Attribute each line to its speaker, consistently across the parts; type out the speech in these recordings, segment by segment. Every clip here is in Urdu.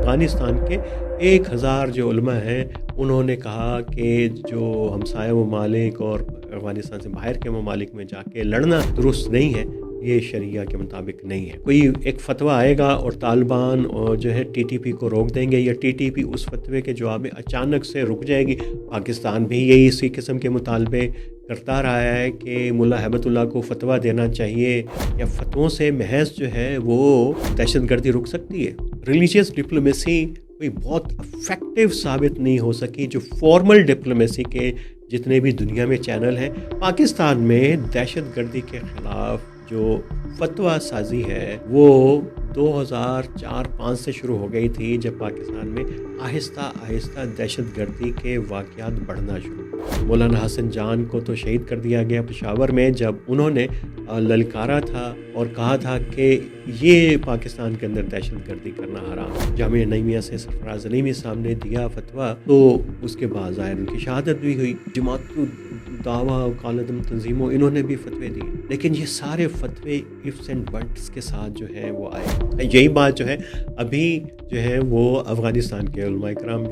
Speaker 1: افغانستان کے 1000 جو علماء ہیں انہوں نے کہا کہ جو ہمسایہ ممالک اور افغانستان سے باہر کے ممالک میں جا کے لڑنا درست نہیں ہے، یہ شریعہ کے مطابق نہیں ہے۔ کوئی ایک فتویٰ آئے گا اور طالبان اور جو ہے ٹی ٹی پی کو روک دیں گے، یا ٹی ٹی پی اس فتوے کے جواب میں اچانک سے رک جائے گی۔ پاکستان بھی یہی اسی قسم کے مطالبے کرتا رہا ہے کہ ملا ہیبت اللہ کو فتویٰ دینا چاہیے، یا فتووں سے محض جو ہے وہ دہشت گردی رک سکتی ہے۔ ریلیجیس ڈپلومیسی کوئی بہت افیکٹو ثابت نہیں ہو سکی۔ جو فارمل ڈپلومیسی کے جتنے بھی دنیا میں چینل ہیں، پاکستان میں دہشت گردی کے خلاف جو فتویٰ سازی ہے وہ 2004-05 سے شروع ہو گئی تھی، جب پاکستان میں آہستہ آہستہ دہشت گردی کے واقعات بڑھنا شروع ہوئے۔ مولانا حسن جان کو تو شہید کر دیا گیا پشاور میں، جب انہوں نے للکارا تھا اور کہا تھا کہ یہ پاکستان کے اندر دہشت گردی کرنا حرام۔ جامعہ نعیمیہ سے سرفراز علیمی صاحب نے دیا فتویٰ، تو اس کے بعد ظاہر ان کی شہادت بھی ہوئی۔ جماعت دعویٰ کالعدم تنظیموں انہوں نے بھی فتوے دیے، لیکن یہ سارے فتوے ifs اینڈ بٹس کے ساتھ جو ہے وہ آئے۔ یہی بات جو ہے ابھی جو ہے وہ افغانستان کے علماء کرام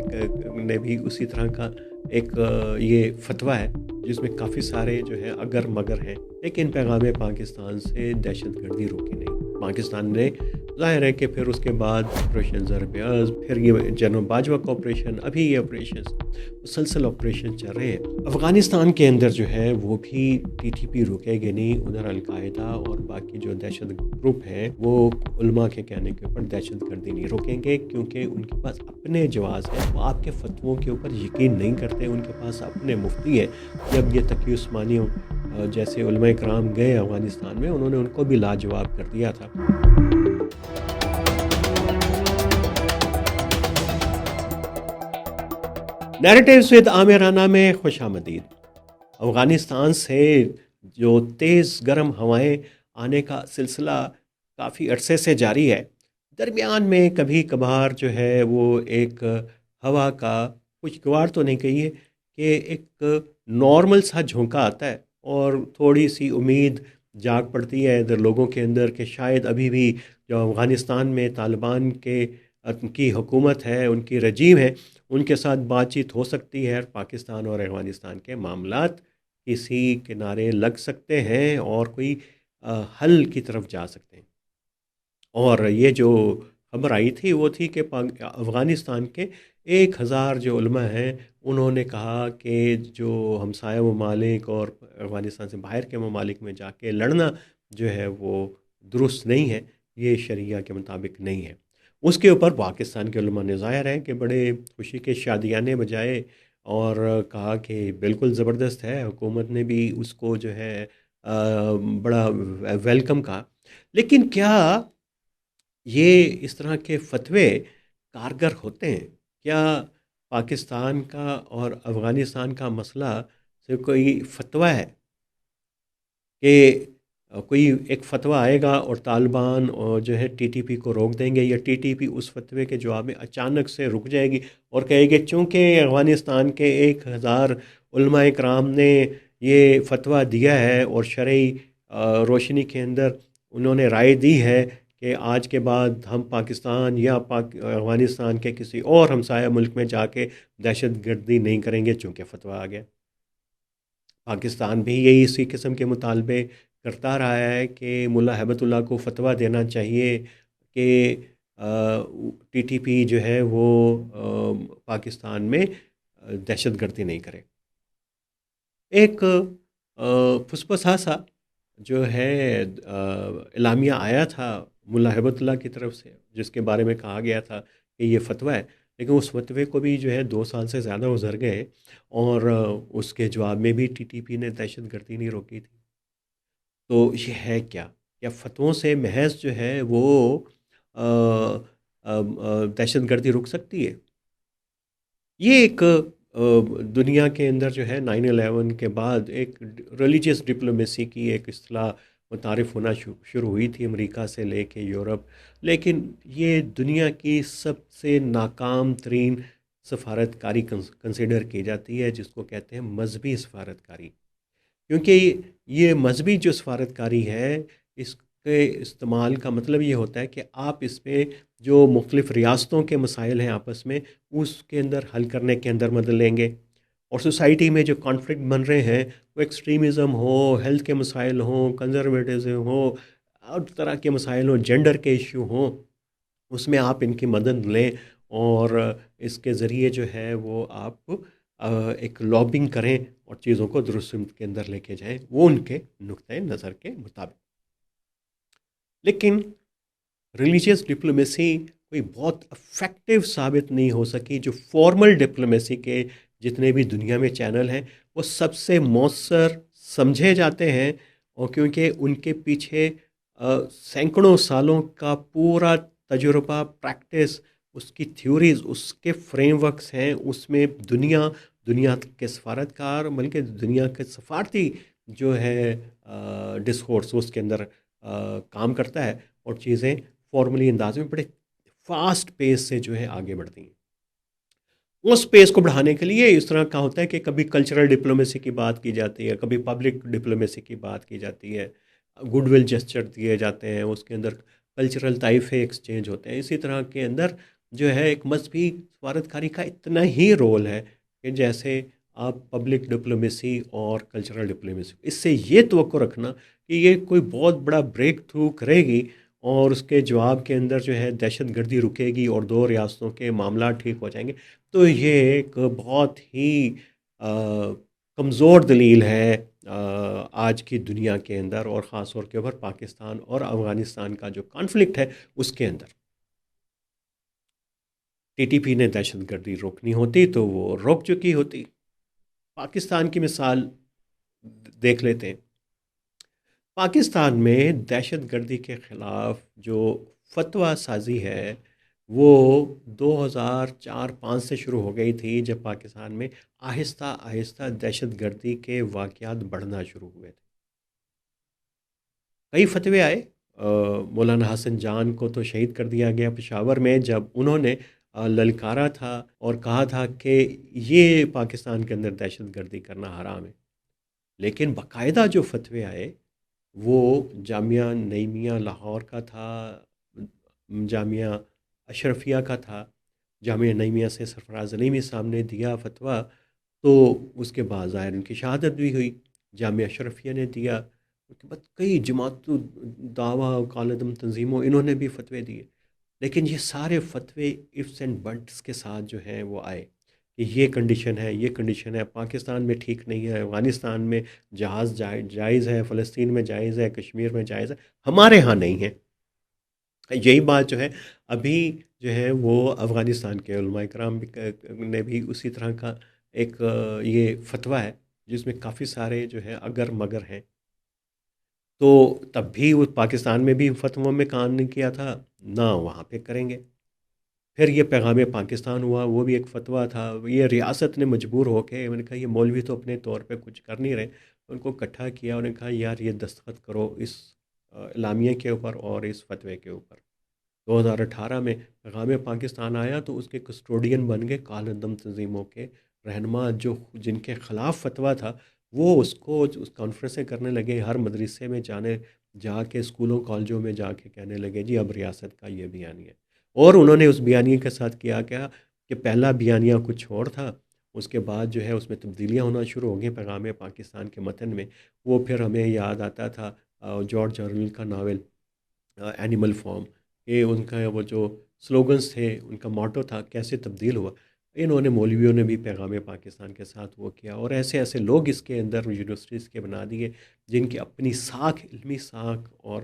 Speaker 1: نے بھی اسی طرح کا ایک یہ فتویٰ ہے جس میں کافی سارے جو ہے اگر مگر ہیں، لیکن پیغام پاکستان سے دہشت گردی روکی نہیں۔ پاکستان نے ظاہر ہے کہ پھر اس کے بعد آپریشن زربیاز، پھر یہ جنرل باجوہ کا آپریشن، ابھی یہ آپریشن مسلسل آپریشن چل رہے ہیں۔ افغانستان کے اندر جو ہے وہ بھی ٹی ٹی پی روکے گے نہیں۔ ادھر القاعدہ اور باقی جو دہشت گروپ ہیں وہ علماء کے کہنے کے اوپر دہشت گردی نہیں روکیں گے، کیونکہ ان کے پاس اپنے جواز ہیں۔ وہ آپ کے فتووں کے اوپر یقین نہیں کرتے، ان کے پاس اپنے مفتی ہیں۔ جب یہ تقی عثمانی جیسے علماء کرام گئے افغانستان میں، انہوں نے ان کو بھی لاجواب کر دیا تھا۔ نیریٹیوز ود عامر رانا میں خوش آمدید۔ افغانستان سے جو تیز گرم ہوائیں آنے کا سلسلہ کافی عرصے سے جاری ہے، درمیان میں کبھی کبھار جو ہے وہ ایک ہوا کا خوشگوار تو نہیں کہیے کہ ایک نارمل سا جھونکا آتا ہے، اور تھوڑی سی امید جاگ پڑتی ہے ادھر لوگوں کے اندر کہ شاید ابھی بھی جو افغانستان میں طالبان کی حکومت ہے، ان کی رجیم ہے، ان کے ساتھ بات چیت ہو سکتی ہے، پاکستان اور افغانستان کے معاملات کسی کنارے لگ سکتے ہیں اور کوئی حل کی طرف جا سکتے ہیں۔ اور یہ جو خبر آئی تھی وہ تھی کہ افغانستان کے 1000 جو علماء ہیں انہوں نے کہا کہ جو ہمسایہ ممالک اور افغانستان سے باہر کے ممالک میں جا کے لڑنا جو ہے وہ درست نہیں ہے، یہ شریعہ کے مطابق نہیں ہے۔ اس کے اوپر پاکستان کے علماء نے ظاہر ہے کہ بڑے خوشی کے شادیانے بجائے اور کہا کہ بالکل زبردست ہے، حکومت نے بھی اس کو جو ہے بڑا ویلکم کہا۔ لیکن کیا یہ اس طرح کے فتوے کارگر ہوتے ہیں؟ کیا پاکستان کا اور افغانستان کا مسئلہ صرف کوئی فتویٰ ہے کہ کوئی ایک فتویٰ آئے گا اور طالبان اور جو ہے ٹی ٹی پی کو روک دیں گے، یا ٹی ٹی پی اس فتوے کے جواب میں اچانک سے رک جائے گی اور کہے گی چونکہ افغانستان کے 1000 علماء کرام نے یہ فتویٰ دیا ہے اور شرعی روشنی کے اندر انہوں نے رائے دی ہے کہ آج کے بعد ہم پاکستان یا افغانستان کے کسی اور ہمسایہ ملک میں جا کے دہشت گردی نہیں کریں گے چونکہ فتویٰ آ گیا۔ پاکستان بھی یہی اسی قسم کے مطالبے کرتا رہا ہے کہ ملا ہیبت اللہ کو فتویٰ دینا چاہیے کہ ٹی ٹی پی جو ہے وہ پاکستان میں دہشت گردی نہیں کرے۔ ایک پھسپساسا جو ہے اعلامیہ آیا تھا ملا ہیبت اللہ کی طرف سے، جس کے بارے میں کہا گیا تھا کہ یہ فتویٰ ہے، لیکن اس فتوے کو بھی جو ہے 2 سال سے زیادہ گزر گئے، اور اس کے جواب میں بھی ٹی ٹی پی نے دہشت گردی نہیں روکی تھی۔ تو یہ ہے کیا فتووں سے محض جو ہے وہ دہشت گردی رک سکتی ہے؟ یہ ایک دنیا کے اندر جو ہے 9/11 کے بعد ایک ریلیجیس ڈپلومیسی کی ایک اصطلاح متعارف ہونا شروع ہوئی تھی، امریکہ سے لے کے یورپ، لیکن یہ دنیا کی سب سے ناکام ترین سفارتکاری کنسیڈر کی جاتی ہے، جس کو کہتے ہیں مذہبی سفارتکاری، کیونکہ یہ مذہبی جو سفارتکاری ہے اس کے استعمال کا مطلب یہ ہوتا ہے کہ آپ اس میں جو مختلف ریاستوں کے مسائل ہیں آپس میں، اس کے اندر حل کرنے کے اندر مدد لیں گے، اور سوسائٹی میں جو کانفلکٹ بن رہے ہیں، وہ ایکسٹریمزم ہو، ہیلتھ کے مسائل ہوں، کنزرویٹزم ہو، اور طرح کے مسائل ہوں، جینڈر کے ایشو ہوں، اس میں آپ ان کی مدد لیں، اور اس کے ذریعے جو ہے وہ آپ ایک لابنگ کریں اور چیزوں کو درست سمت کے اندر لے کے جائیں، وہ ان کے نقطۂ نظر کے مطابق۔ لیکن ریلیجیس ڈپلومیسی کوئی بہت افیکٹو ثابت نہیں ہو سکی۔ جو فارمل ڈپلومیسی کے جتنے بھی دنیا میں چینل ہیں، وہ سب سے مؤثر سمجھے جاتے ہیں، اور کیونکہ ان کے پیچھے سینکڑوں سالوں کا پورا تجربہ، پریکٹس، اس کی تھیوریز، اس کے فریم ورکس ہیں، اس میں دنیا کے سفارتکار، بلکہ دنیا کے سفارتی جو ہے ڈسکورس، اس کے اندر کام کرتا ہے، اور چیزیں فارملی انداز میں بڑے فاسٹ پیس سے جو ہے آگے بڑھتی ہیں۔ اس پیس کو بڑھانے کے لیے اس طرح کا ہوتا ہے کہ کبھی کلچرل ڈپلومیسی کی بات کی جاتی ہے، کبھی پبلک ڈپلومیسی کی بات کی جاتی ہے، گڈ ول جسچر دیے جاتے ہیں، اس کے اندر کلچرل طائفے ایکسچینج ہوتے ہیں۔ اسی طرح کے اندر جو ہے ایک مذہبی سفارتکاری کا اتنا ہی رول ہے کہ جیسے آپ پبلک ڈپلومیسی اور کلچرل ڈپلومیسی، اس سے یہ توقع رکھنا کہ یہ کوئی بہت بڑا بریک تھرو کرے گی، اور اس کے جواب کے اندر جو ہے دہشت گردی رکے گی اور دو ریاستوں کے معاملات ٹھیک ہو جائیں گے، تو یہ ایک بہت ہی کمزور دلیل ہے آج کی دنیا کے اندر، اور خاص طور کے اوپر پاکستان اور افغانستان کا جو کانفلکٹ ہے اس کے اندر۔ ٹی ٹی پی نے دہشت گردی روکنی ہوتی تو وہ روک چکی ہوتی۔ پاکستان کی مثال دیکھ لیتے ہیں۔ پاکستان میں دہشت گردی کے خلاف جو فتویٰ سازی ہے، وہ 2004-05 سے شروع ہو گئی تھی، جب پاکستان میں آہستہ آہستہ دہشت گردی کے واقعات بڑھنا شروع ہوئے تھے۔ کئی فتوے آئے۔ مولانا حسن جان کو تو شہید کر دیا گیا پشاور میں، جب انہوں نے للکارا تھا اور کہا تھا کہ یہ پاکستان کے اندر دہشت گردی کرنا حرام ہے۔ لیکن باقاعدہ جو فتوے آئے، وہ جامعہ نعیمیہ لاہور کا تھا، جامعہ اشرفیہ کا تھا۔ جامعہ نعیمیہ سے سرفراز علیمی صاحب نے دیا فتویٰ، تو اس کے بعد ظاہر ان کی شہادت بھی ہوئی۔ جامعہ اشرفیہ نے دیا، اس کے بعد کئی جماعت دعویٰ کالعدم تنظیموں، انہوں نے بھی فتوے دیے۔ لیکن یہ سارے فتوے ifs اینڈ بٹس کے ساتھ جو ہیں وہ آئے کہ یہ کنڈیشن ہے، یہ کنڈیشن ہے، پاکستان میں ٹھیک نہیں ہے، افغانستان میں جہاز جائز ہے، فلسطین میں جائز ہے، کشمیر میں جائز ہے، ہمارے ہاں نہیں ہے۔ یہی بات جو ہے ابھی جو ہے وہ افغانستان کے علماء کرام نے بھی اسی طرح کا ایک یہ فتویٰ ہے، جس میں کافی سارے جو ہے اگر مگر ہیں۔ تو تب بھی وہ پاکستان میں بھی فتووں میں کام نہیں کیا تھا، نہ وہاں پہ کریں گے۔ پھر یہ پیغام پاکستان ہوا، وہ بھی ایک فتویٰ تھا۔ یہ ریاست نے مجبور ہو کے، میں نے کہا یہ مولوی تو اپنے طور پہ کچھ کر نہیں رہے، ان کو اکٹھا کیا، انہوں نے کہا یار یہ دستخط کرو اس اعلامیے کے اوپر اور اس فتوے کے اوپر۔ 2018 میں پیغام پاکستان آیا تو اس کے کسٹوڈین بن گئے کالعدم تنظیموں کے رہنما، جو جن کے خلاف فتویٰ تھا، وہ اس کو اس کانفرنسیں کرنے لگے، ہر مدرسے میں جا کے اسکولوں کالجوں میں جا کے کہنے لگے جی اب ریاست کا یہ بیانیہ ہے۔ اور انہوں نے اس بیانیے کے ساتھ کیا کہ پہلا بیانیہ کچھ اور تھا، اس کے بعد جو ہے اس میں تبدیلیاں ہونا شروع ہو گئیں پیغام پاکستان کے متن میں۔ وہ پھر ہمیں یاد آتا تھا جارج آرویل کا ناول اینیمل فارم، کہ ان کا وہ جو سلوگنز تھے، ان کا موٹو تھا، کیسے تبدیل ہوا۔ انہوں نے مولویوں نے بھی پیغام پاکستان کے ساتھ وہ کیا، اور ایسے ایسے لوگ اس کے اندر یونیورسٹیز کے بنا دیے، جن کی اپنی ساکھ، علمی ساکھ اور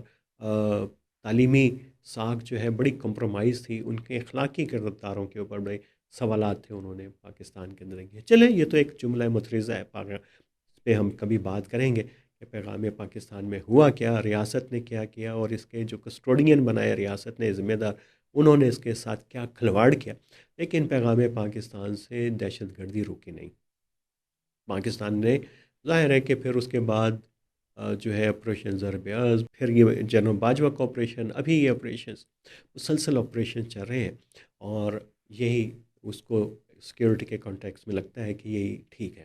Speaker 1: تعلیمی ساکھ جو ہے بڑی کمپرومائز تھی، ان کے اخلاقی کرداروں کے اوپر بڑے سوالات تھے، انہوں نے پاکستان کے اندر کیے۔ چلیں یہ تو ایک جملہ مترجہ ہے، اس پہ ہم کبھی بات کریں گے کہ پیغام پاکستان میں ہوا کیا، ریاست نے کیا کیا، اور اس کے جو کسٹوڈین بنائے ریاست نے، ذمہ دار، انہوں نے اس کے ساتھ کیا کھلواڑ کیا۔ لیکن پیغام پاکستان سے دہشت گردی رکی نہیں۔ پاکستان نے ظاہر ہے کہ پھر اس کے بعد جو ہے آپریشن ضرب عزم، پھر یہ جنرل باجوہ کا آپریشن، ابھی یہ آپریشنس، مسلسل آپریشن چل رہے ہیں، اور یہی اس کو سیکیورٹی کے کانٹیکس میں لگتا ہے کہ یہی ٹھیک ہے۔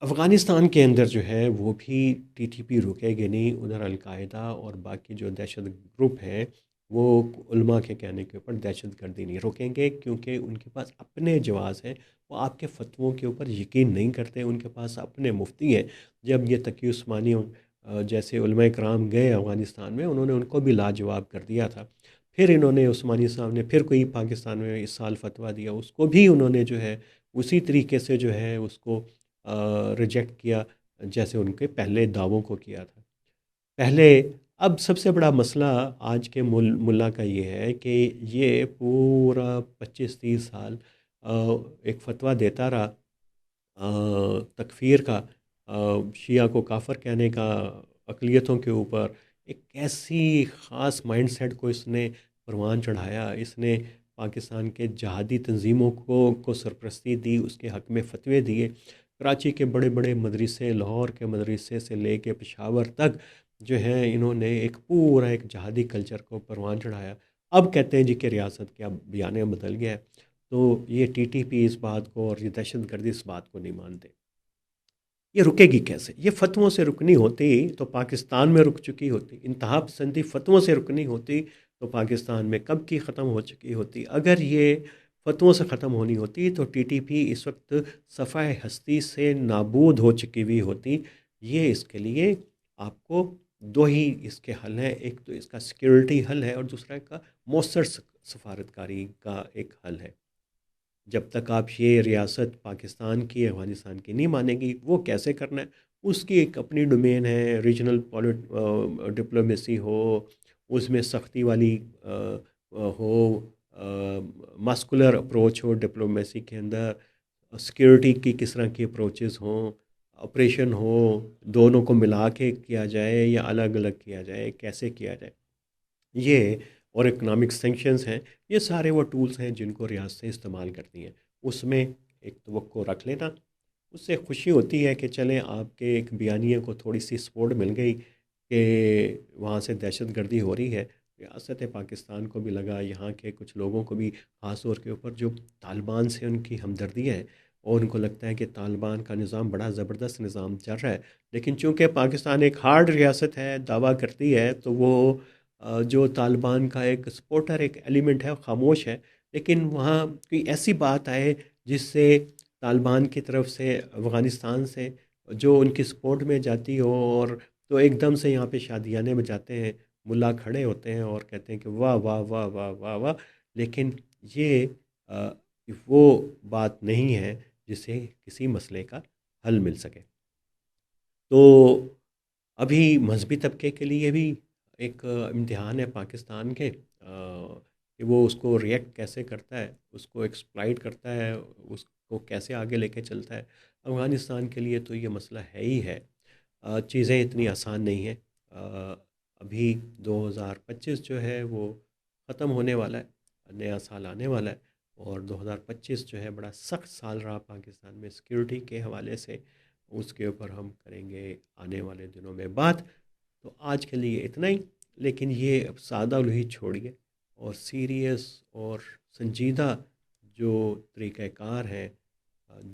Speaker 1: افغانستان کے اندر جو ہے وہ بھی ٹی ٹی پی رکے گی نہیں، ادھر القاعدہ اور باقی جو دہشت گروپ ہیں وہ علماء کے کہنے کے اوپر دہشت گردی نہیں روکیں گے، کیونکہ ان کے پاس اپنے جواز ہیں، وہ آپ کے فتووں کے اوپر یقین نہیں کرتے، ان کے پاس اپنے مفتی ہیں۔ جب یہ تقی عثمانی جیسے علماء کرام گئے افغانستان میں، انہوں نے ان کو بھی لاجواب کر دیا تھا۔ پھر انہوں نے عثمانی صاحب نے پھر کوئی پاکستان میں اس سال فتویٰ دیا، اس کو بھی انہوں نے جو ہے اسی طریقے سے جو ہے اس کو ریجیکٹ کیا جیسے ان کے پہلے دعووں کو کیا تھا پہلے۔ اب سب سے بڑا مسئلہ آج کے ملا کا یہ ہے کہ یہ پورا 25-30 سال ایک فتویٰ دیتا رہا تکفیر کا، شیعہ کو کافر کہنے کا اقلیتوں کے اوپر۔ ایک ایسی خاص مائنڈ سیٹ کو اس نے پروان چڑھایا، اس نے پاکستان کے جہادی تنظیموں کو سرپرستی دی، اس کے حق میں فتوے دیے۔ کراچی کے بڑے بڑے مدرسے، لاہور کے مدرسے سے لے کے پشاور تک جو ہے انہوں نے ایک پورا ایک جہادی کلچر کو پروان چڑھایا۔ اب کہتے ہیں جی کہ ریاست کا بیانیہ بدل گیا ہے، تو یہ ٹی ٹی پی اس بات کو اور یہ دہشت گردی اس بات کو نہیں مانتے۔ یہ رکے گی کیسے؟ یہ فتووں سے رکنی ہوتی تو پاکستان میں رک چکی ہوتی، انتہا پسندی فتووں سے رکنی ہوتی تو پاکستان میں کب کی ختم ہو چکی ہوتی۔ اگر یہ فتووں سے ختم ہونی ہوتی تو ٹی ٹی پی اس وقت صفحہ ہستی سے نابود ہو چکی ہوئی ہوتی۔ یہ اس کے لیے آپ کو دو ہی اس کے حل ہیں، ایک تو اس کا سیکیورٹی حل ہے اور دوسرا کا مؤثر سفارتکاری کا ایک حل ہے۔ جب تک آپ یہ ریاست پاکستان کی افغانستان کی نہیں مانیں گی، وہ کیسے کرنا ہے اس کی ایک اپنی ڈومین ہے۔ ریجنل ڈپلومیسی ہو، اس میں سختی والی ہو، ماسکولر اپروچ ہو ڈپلومیسی کے اندر، سیکیورٹی کی کس طرح کی اپروچز ہوں، آپریشن ہو، دونوں کو ملا کے کیا جائے یا الگ الگ کیا جائے، کیسے کیا جائے، یہ اور اکنامک سینکشنز ہیں، یہ سارے وہ ٹولز ہیں جن کو ریاستیں استعمال کرتی ہیں۔ اس میں ایک توقع رکھ لینا، اس سے خوشی ہوتی ہے کہ چلیں آپ کے ایک بیانیے کو تھوڑی سی سپورٹ مل گئی کہ وہاں سے دہشت گردی ہو رہی ہے۔ ریاست پاکستان کو بھی لگا، یہاں کے کچھ لوگوں کو بھی، خاص طور کے اوپر جو طالبان سے ان کی ہمدردی ہے اور ان کو لگتا ہے کہ طالبان کا نظام بڑا زبردست نظام چل رہا ہے، لیکن چونکہ پاکستان ایک ہارڈ ریاست ہے، دعویٰ کرتی ہے، تو وہ جو طالبان کا ایک سپورٹر ایک ایلیمنٹ ہے خاموش ہے، لیکن وہاں کوئی ایسی بات آئے جس سے طالبان کی طرف سے افغانستان سے جو ان کی سپورٹ میں جاتی ہو، اور تو ایک دم سے یہاں پہ شادیانے میں جاتے ہیں، ملا کھڑے ہوتے ہیں اور کہتے ہیں کہ واہ واہ واہ واہ واہ واہ، لیکن یہ وہ بات نہیں ہے جس سے کسی مسئلے کا حل مل سکے۔ تو ابھی مذہبی طبقے کے لیے بھی ایک امتحان ہے پاکستان کے، کہ وہ اس کو ریئیکٹ کیسے کرتا ہے، اس کو ایکسپلائٹ کرتا ہے، اس کو کیسے آگے لے کے چلتا ہے۔ افغانستان کے لیے تو یہ مسئلہ ہے ہی ہے، چیزیں اتنی آسان نہیں ہیں۔ ابھی 2025 جو ہے وہ ختم ہونے والا ہے، نیا سال آنے والا ہے، اور 2025 جو ہے بڑا سخت سال رہا پاکستان میں سیکیورٹی کے حوالے سے، اس کے اوپر ہم کریں گے آنے والے دنوں میں بات۔ تو آج کے لیے اتنا ہی، لیکن یہ اب سادہ الوہی چھوڑیے اور سیریس اور سنجیدہ جو طریقہ کار ہے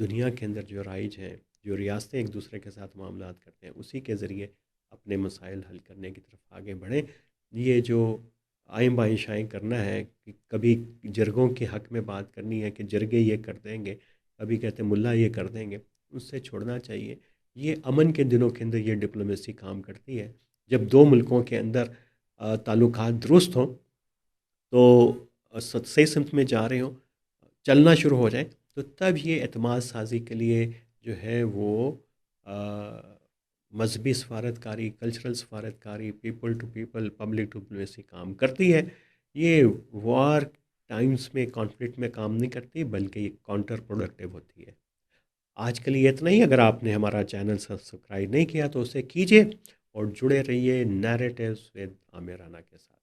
Speaker 1: دنیا کے اندر جو رائج ہیں، جو ریاستیں ایک دوسرے کے ساتھ معاملات کرتے ہیں، اسی کے ذریعے اپنے مسائل حل کرنے کی طرف آگے بڑھیں۔ یہ جو آئیں بائیں شائیں کرنا ہے کہ کبھی جرگوں کے حق میں بات کرنی ہے کہ جرگے یہ کر دیں گے، کبھی کہتے ہیں ملا یہ کر دیں گے، اس سے چھوڑنا چاہیے۔ یہ امن کے دنوں کے اندر یہ ڈپلومیسی کام کرتی ہے، جب دو ملکوں کے اندر تعلقات درست ہوں، تو صحیح سمت میں جا رہے ہوں، چلنا شروع ہو جائیں، تو تب یہ اعتماد سازی کے لیے جو ہے وہ مذہبی سفارتکاری، کلچرل سفارتکاری، people to people, public to diplomacy کام کرتی ہے۔ یہ وار ٹائمز میں کانفلکٹ میں کام نہیں کرتی، بلکہ یہ کاؤنٹر پروڈکٹیو ہوتی ہے۔ آج کے لیے اتنا ہی۔ اگر آپ نے ہمارا چینل سبسکرائب نہیں کیا تو اسے کیجیے اور جڑے رہیے نیریٹیوز ود عامر رانا کے ساتھ۔